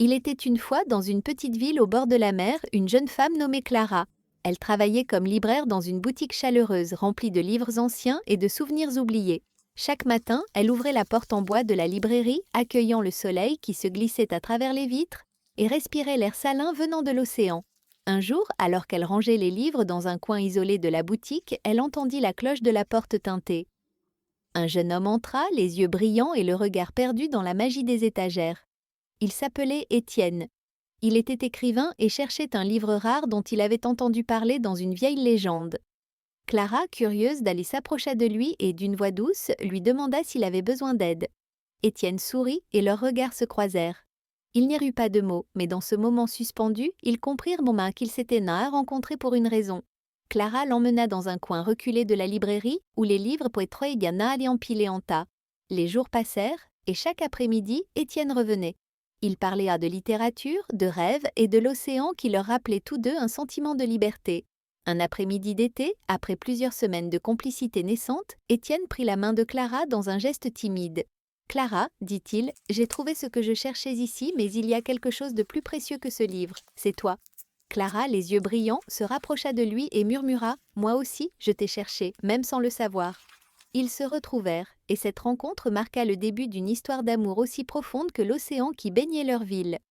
Il était une fois dans une petite ville au bord de la mer une jeune femme nommée Clara. Elle travaillait comme libraire dans une boutique chaleureuse remplie de livres anciens et de souvenirs oubliés. Chaque matin, elle ouvrait la porte en bois de la librairie, accueillant le soleil qui se glissait à travers les vitres, et respirait l'air salin venant de l'océan. Un jour, alors qu'elle rangeait les livres dans un coin isolé de la boutique, elle entendit la cloche de la porte tinter. Un jeune homme entra, les yeux brillants et le regard perdu dans la magie des étagères. Il s'appelait Étienne. Il était écrivain et cherchait un livre rare dont il avait entendu parler dans une vieille légende. Clara, curieuse d'aller, s'approcha de lui et, d'une voix douce, lui demanda s'il avait besoin d'aide. Étienne sourit et leurs regards se croisèrent. Il n'y eut pas de mots, mais dans ce moment suspendu, ils comprirent qu'ils s'étaient nains rencontrés pour une raison. Clara l'emmena dans un coin reculé de la librairie où les livres poetroigan allaient empilés en tas. Les jours passèrent et chaque après-midi, Étienne revenait. Ils parlaient de littérature, de rêves et de l'océan qui leur rappelait tous deux un sentiment de liberté. Un après-midi d'été, après plusieurs semaines de complicité naissante, Étienne prit la main de Clara dans un geste timide. « Clara, dit-il, j'ai trouvé ce que je cherchais ici, mais il y a quelque chose de plus précieux que ce livre, c'est toi. » Clara, les yeux brillants, se rapprocha de lui et murmura « Moi aussi, je t'ai cherché, même sans le savoir. » Ils se retrouvèrent, et cette rencontre marqua le début d'une histoire d'amour aussi profonde que l'océan qui baignait leur ville.